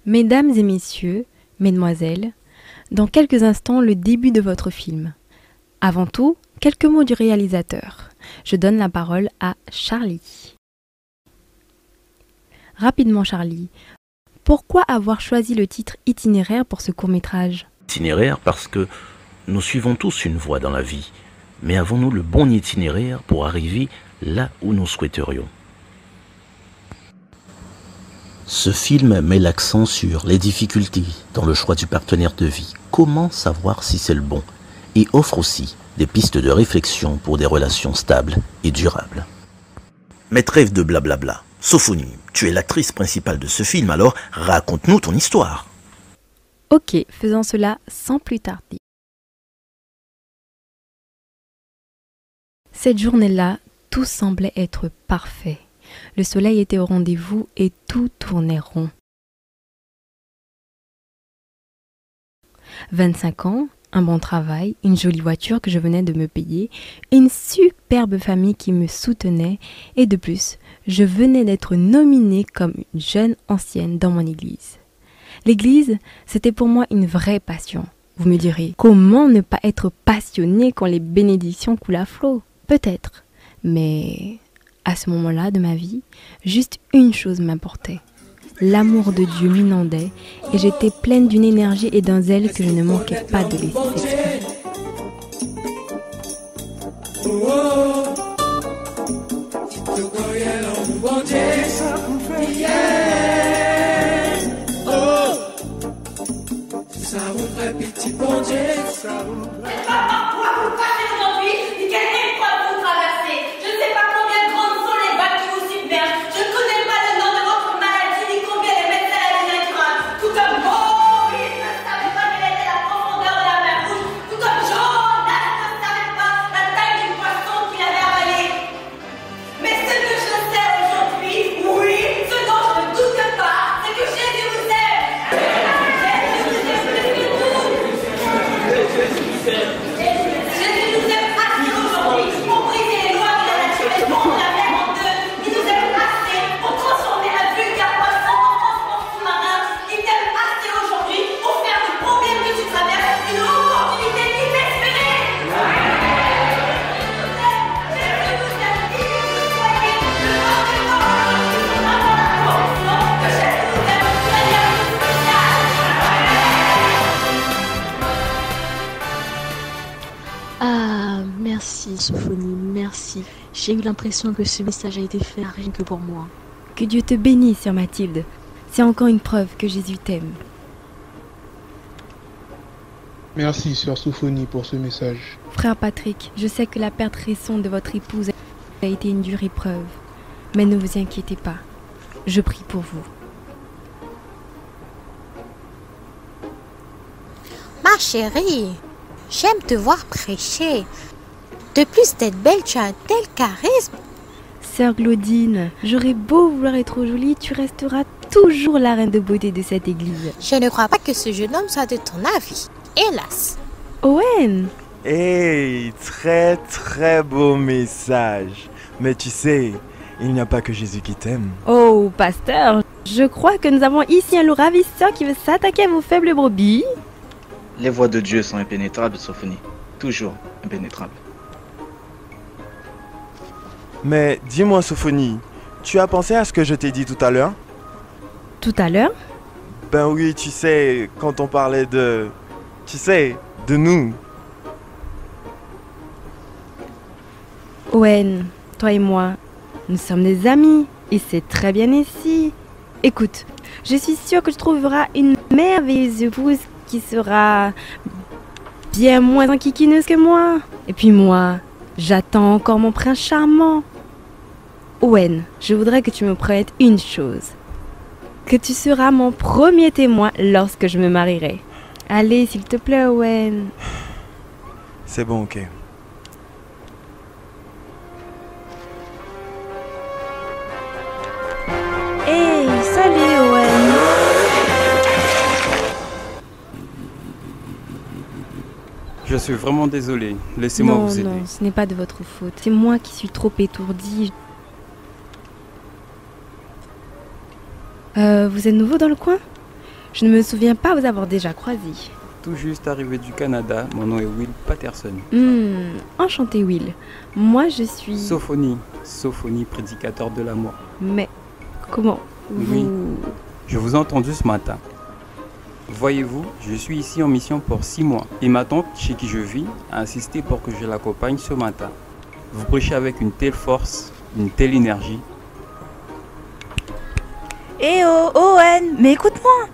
Mesdames et messieurs, mesdemoiselles, dans quelques instants, le début de votre film. Avant tout, quelques mots du réalisateur. Je donne la parole à Charlie. Rapidement, Charlie, pourquoi avoir choisi le titre Itinéraire pour ce court-métrage ? Itinéraire parce que nous suivons tous une voie dans la vie. Mais avons-nous le bon itinéraire pour arriver là où nous souhaiterions ? Ce film met l'accent sur les difficultés dans le choix du partenaire de vie. Comment savoir si c'est le bon ? Et offre aussi des pistes de réflexion pour des relations stables et durables. Mais trêve de blablabla. Sophonie, tu es l'actrice principale de ce film, alors raconte-nous ton histoire. Ok, faisons cela sans plus tarder. Cette journée-là, tout semblait être parfait. Le soleil était au rendez-vous et tout tournait rond. 25 ans, un bon travail, une jolie voiture que je venais de me payer, une superbe famille qui me soutenait et de plus, je venais d'être nominée comme une jeune ancienne dans mon église. L'église, c'était pour moi une vraie passion. Vous me direz, comment ne pas être passionné quand les bénédictions coulent à flot ? Peut-être, mais à ce moment-là de ma vie, juste une chose m'importait. L'amour de Dieu m'inondait et j'étais pleine d'une énergie et d'un zèle que je ne manquais pas de laisser s'exprimer. Merci Sophonie, merci. J'ai eu l'impression que ce message a été fait rien que pour moi. Que Dieu te bénisse, sœur Mathilde. C'est encore une preuve que Jésus t'aime. Merci, sœur Sophonie, pour ce message. Frère Patrick, je sais que la perte récente de votre épouse a été une dure épreuve. Mais ne vous inquiétez pas. Je prie pour vous. Ma chérie, j'aime te voir prêcher. De plus d'être belle, tu as un tel charisme. Sœur Claudine, j'aurais beau vouloir être jolie, tu resteras toujours la reine de beauté de cette église. Je ne crois pas que ce jeune homme soit de ton avis. Hélas. Owen! Hey, très très beau message. Mais tu sais, il n'y a pas que Jésus qui t'aime. Oh, pasteur, je crois que nous avons ici un loup ravisseur qui veut s'attaquer à vos faibles brebis. Les voies de Dieu sont impénétrables, Sophonie. Toujours impénétrables. Mais dis-moi, Sophonie, tu as pensé à ce que je t'ai dit tout à l'heure ? Tout à l'heure? Ben oui, tu sais, quand on parlait de... Tu sais, de nous. Owen, toi et moi, nous sommes des amis et c'est très bien ici. Écoute, je suis sûre que tu trouveras une merveilleuse épouse qui sera bien moins enquiquineuse que moi. Et puis moi, j'attends encore mon prince charmant. Owen, je voudrais que tu me promettes une chose. Que tu seras mon premier témoin lorsque je me marierai. Allez, s'il te plaît, Owen. C'est bon, ok. Hey, salut, Owen. Je suis vraiment désolé. Laissez-moi vous aider. Non, ce n'est pas de votre faute. C'est moi qui suis trop étourdie. Vous êtes nouveau dans le coin ? Je ne me souviens pas vous avoir déjà croisé. Tout juste arrivé du Canada, mon nom est Will Patterson. Enchanté Will. Moi je suis... Sophonie, prédicateur de l'amour. Mais comment Oui, je vous ai entendu ce matin. Voyez-vous, je suis ici en mission pour 6 mois. Et ma tante, chez qui je vis, a insisté pour que je l'accompagne ce matin. Vous prêchez avec une telle force, une telle énergie. Eh oh, Owen, mais écoute-moi.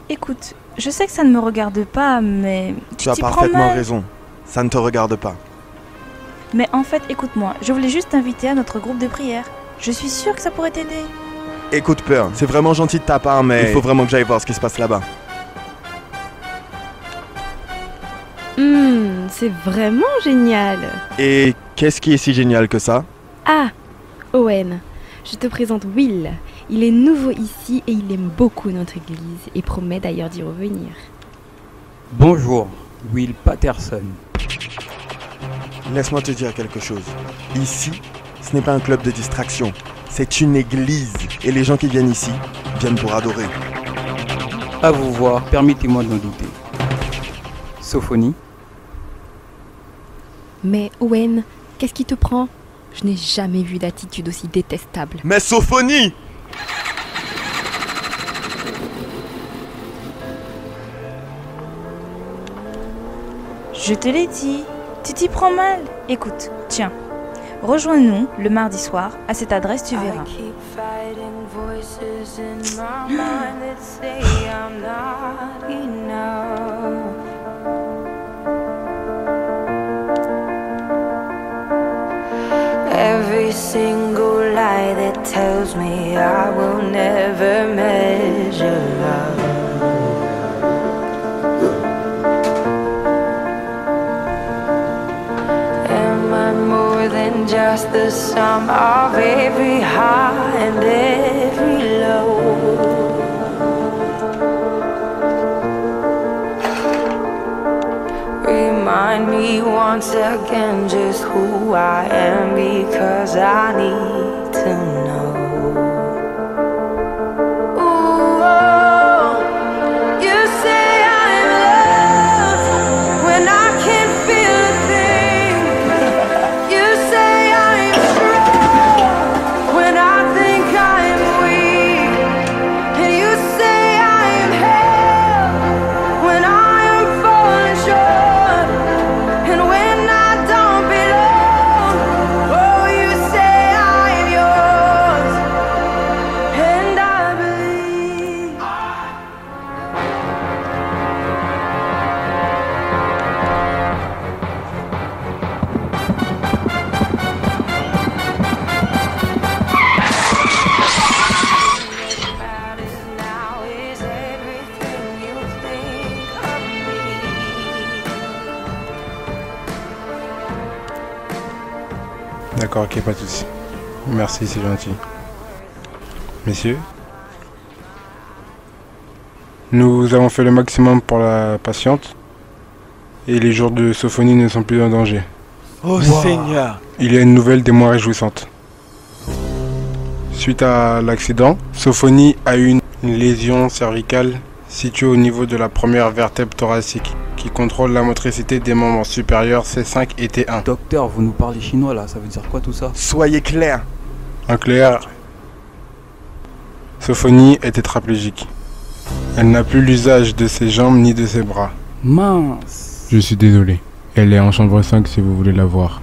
Écoute, je sais que ça ne me regarde pas, mais Tu as t'y prends parfaitement mal. raison. Ça ne te regarde pas. Mais en fait, écoute-moi, je voulais juste t'inviter à notre groupe de prière. Je suis sûre que ça pourrait t'aider. Écoute, Peur, c'est vraiment gentil de ta part, mais il faut vraiment que j'aille voir ce qui se passe là-bas. C'est vraiment génial. Et qu'est-ce qui est si génial que ça? Ah, Owen, je te présente Will. Il est nouveau ici et il aime beaucoup notre église et promet d'ailleurs d'y revenir. Bonjour, Will Patterson. Laisse-moi te dire quelque chose. Ici, ce n'est pas un club de distraction. C'est une église. Et les gens qui viennent ici viennent pour adorer. À vous voir, permettez-moi d'en douter. Sophonie. Mais Owen, qu'est-ce qui te prend? Je n'ai jamais vu d'attitude aussi détestable. Mais Sophonie! Je te l'ai dit, tu t'y prends mal. Écoute, tiens, rejoins-nous le mardi soir à cette adresse, tu verras. Every single lie that tells me I will never measure love. Am I more than just the sum of every high and every low? Remind me once again just who I am, because I need to know. Ooh, oh, you say I'm loved when I can't feel a thing. You say I'm strong when I think I'm weak. And you say I'm held when I am falling short. D'accord, ok, pas de soucis. Merci, c'est gentil. Messieurs, nous avons fait le maximum pour la patiente et les jours de Sophonie ne sont plus en danger. Oh wow. Seigneur! Il y a une nouvelle des moins réjouissante. Suite à l'accident, Sophonie a eu une lésion cervicale située au niveau de la première vertèbre thoracique qui contrôle la motricité des membres supérieurs C5 et T1. Docteur, vous nous parlez chinois là, ça veut dire quoi tout ça? Soyez clair. En clair, Sophonie est tétraplégique. Elle n'a plus l'usage de ses jambes ni de ses bras. Mince. Je suis désolé. Elle est en chambre 5 si vous voulez la voir.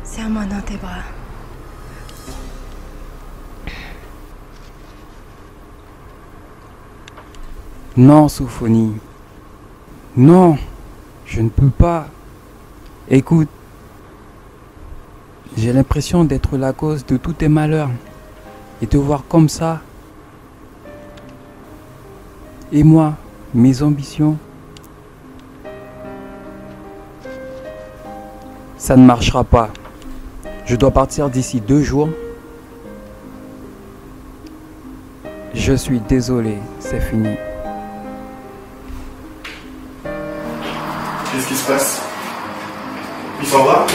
Serre-moi dans tes bras. Non, Sophonie. Non, je ne peux pas. Écoute, j'ai l'impression d'être la cause de tous tes malheurs. Et te voir comme ça. Et moi, mes ambitions. Ça ne marchera pas. Je dois partir d'ici 2 jours. Je suis désolé, c'est fini. Qu'est-ce qui se passe? Il s'en va?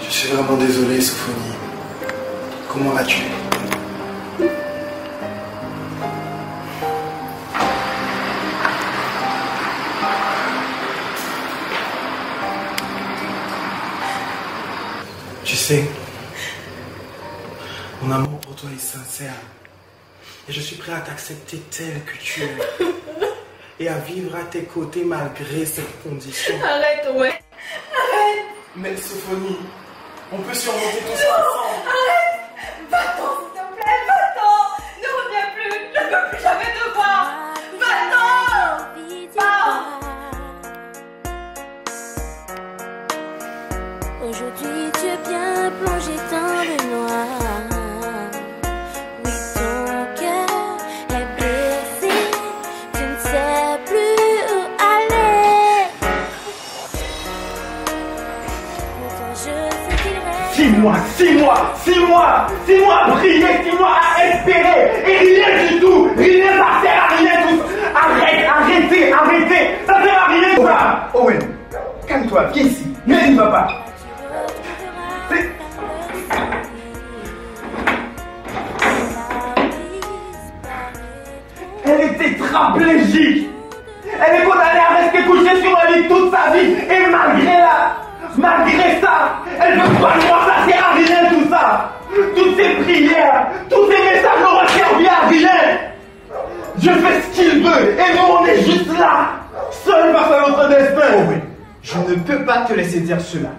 Je suis vraiment désolé, Sophonie. Comment vas-tu? Tu sais, mon amour pour toi est sincère. Et je suis prêt à t'accepter telle que tu es. Et à vivre à tes côtés malgré cette condition. Arrête, ouais. Arrête. Mais Sophonie, on peut surmonter tout ça ensemble. Arrête. Va-t'en, s'il te plaît, va-t'en. Ne reviens plus. Je ne veux plus jamais te voir. Va-t'en. Aujourd'hui, tu es bien plongé dans le noir. Oui, ton cœur est blessé. Tu ne sais plus où aller. Pourtant, je sais qu'il reste 6 mois, 6 mois, 6 mois, 6 mois à prier, 6 mois à espérer, et rien du tout, rien, ça sert à rien tout ça. Arrêtez, ça sert à rien ça. Owen, calme-toi, viens ici, ne va pas. Elle est tétraplégique. Elle est condamnée à rester couchée sur un lit toute sa vie. Et malgré ça, elle veut pas le voir, ça sert à rien tout ça. Toutes ces prières, tous ces messages n'auront servi à rien. Je fais ce qu'il veut et nous on est juste là, seuls face à notre destin. Oh oui, je ne peux pas te laisser dire cela.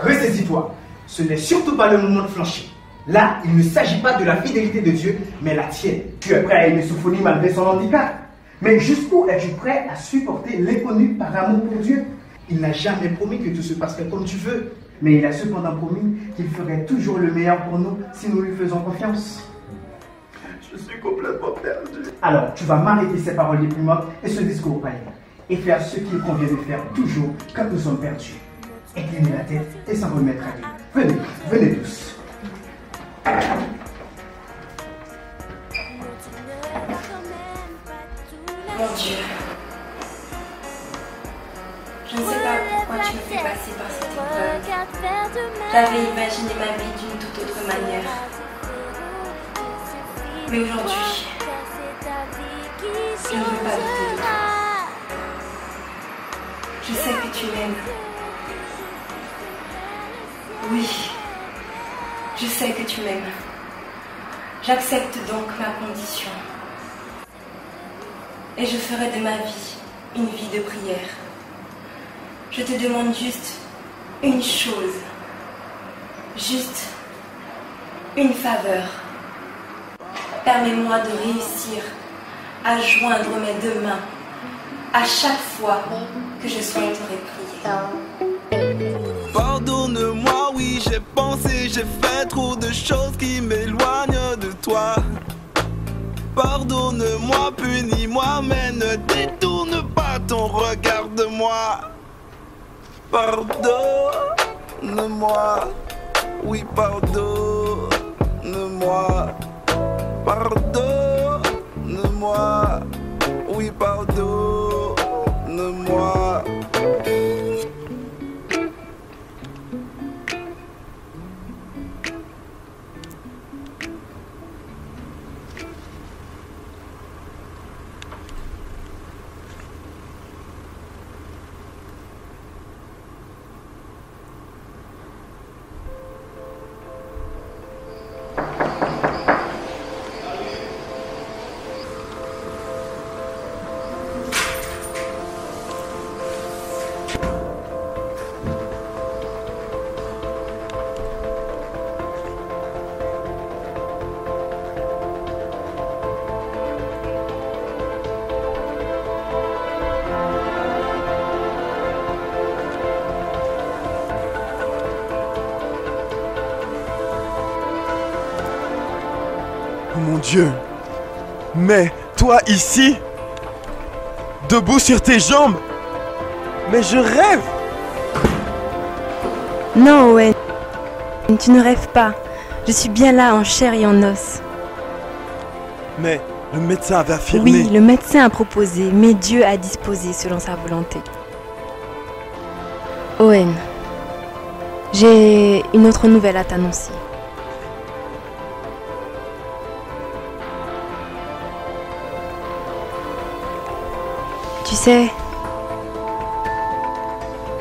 Ressaisis-toi, ce n'est surtout pas le moment de flancher. Là, il ne s'agit pas de la fidélité de Dieu, mais la tienne. Tu es prêt à aimer Sophonie malgré son handicap. Mais jusqu'où es-tu prêt à supporter l'inconnu par amour pour Dieu? Il n'a jamais promis que tout se passerait comme tu veux. Mais il a cependant promis qu'il ferait toujours le meilleur pour nous si nous lui faisons confiance. Je suis complètement perdu. Alors, tu vas m'arrêter ces paroles les plus mortes et ce discours païen. Et faire ce qu'il convient de faire toujours quand nous sommes perdus. Incliner la tête et s'en remettre à Dieu. Venez tous. Mon Dieu. Je ne sais pas pourquoi tu me fais passer par cette épreuve. J'avais imaginé ma vie d'une toute autre manière. Mais aujourd'hui, je ne veux pas douter de toi. Je sais que tu m'aimes. Oui, je sais que tu m'aimes. J'accepte donc ma condition. Et je ferai de ma vie une vie de prière. Je te demande juste une chose. Juste une faveur. Permets-moi de réussir à joindre mes 2 mains à chaque fois que je souhaiterai prier. Pardonne-moi, oui, j'ai pensé, j'ai fait trop de choses qui m'éloignent de toi. Pardonne-moi, punis-moi, mais ne détourne pas ton regard de moi. Pardonne-moi, oui, pardonne-moi. Pardonne-moi, oui, pardonne-moi. Mon Dieu, mais toi ici, debout sur tes jambes, mais je rêve. Non, Owen, tu ne rêves pas. Je suis bien là en chair et en os. Mais le médecin avait affirmé... Oui, le médecin a proposé, mais Dieu a disposé selon sa volonté. Owen, j'ai une autre nouvelle à t'annoncer. Tu sais,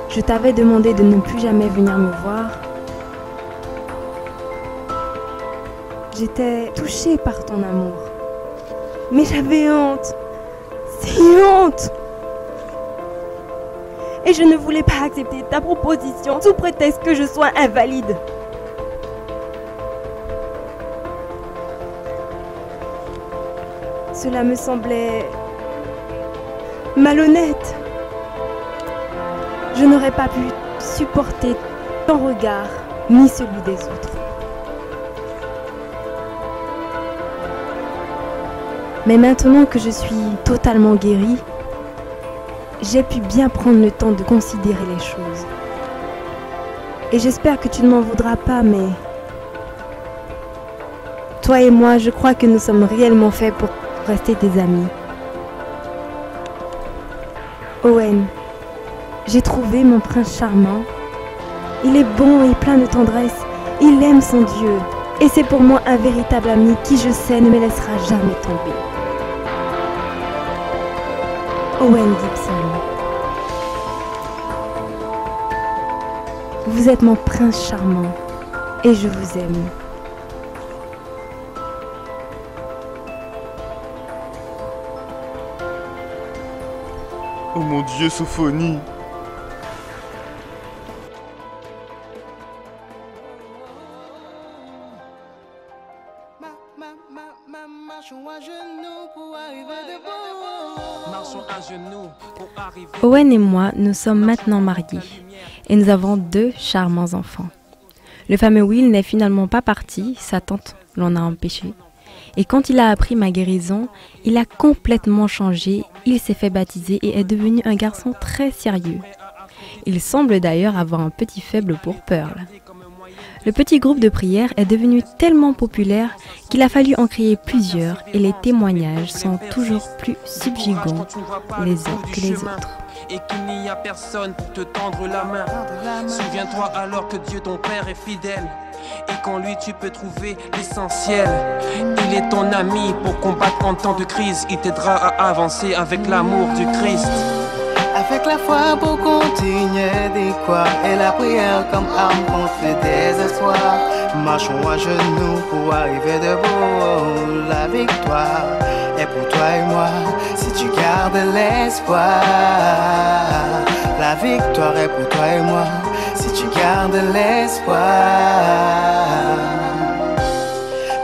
je t'avais demandé de ne plus jamais venir me voir. J'étais touchée par ton amour. Mais j'avais honte. Si honte. Et je ne voulais pas accepter ta proposition sous prétexte que je sois invalide. Cela me semblait malhonnête. Je n'aurais pas pu supporter ton regard ni celui des autres. Mais maintenant que je suis totalement guérie, j'ai pu bien prendre le temps de considérer les choses. Et j'espère que tu ne m'en voudras pas, mais... Toi et moi, je crois que nous sommes réellement faits pour rester des amis. Owen, j'ai trouvé mon prince charmant. Il est bon et plein de tendresse. Il aime son Dieu. Et c'est pour moi un véritable ami qui, je sais, ne me laissera jamais tomber. Owen Gibson. Vous êtes mon prince charmant et je vous aime. Oh mon Dieu, Sophonie. Owen et moi, nous sommes maintenant mariés et nous avons 2 charmants enfants. Le fameux Will n'est finalement pas parti, sa tante l'en a empêché. Et quand il a appris ma guérison, il a complètement changé, il s'est fait baptiser et est devenu un garçon très sérieux. Il semble d'ailleurs avoir un petit faible pour Pearl. Le petit groupe de prière est devenu tellement populaire qu'il a fallu en créer plusieurs et les témoignages sont toujours plus subjugants les uns que les autres. Et qu'il n'y a personne pour te tendre la main. Souviens-toi alors que Dieu ton Père est fidèle et qu'en lui tu peux trouver l'essentiel. Il est ton ami pour combattre en temps de crise. Il t'aidera à avancer avec l'amour du Christ. Avec la foi pour continuer d'y croire et la prière comme arme contre le désespoir. Marchons à genoux pour arriver debout. La victoire est pour toi et moi si tu gardes l'espoir. La victoire est pour toi et moi si tu gardes l'espoir.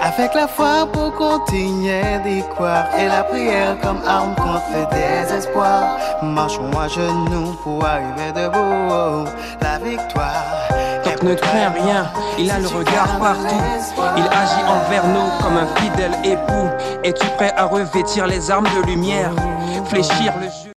Avec la foi pour continuer d'y croire et la prière comme arme contre le désespoir. Marchons à genoux pour arriver debout. La victoire. Donc ne crains rien, il a le regard partout. Il agit envers nous comme un fidèle époux. Es-tu prêt à revêtir les armes de lumière? Fléchir le jeu.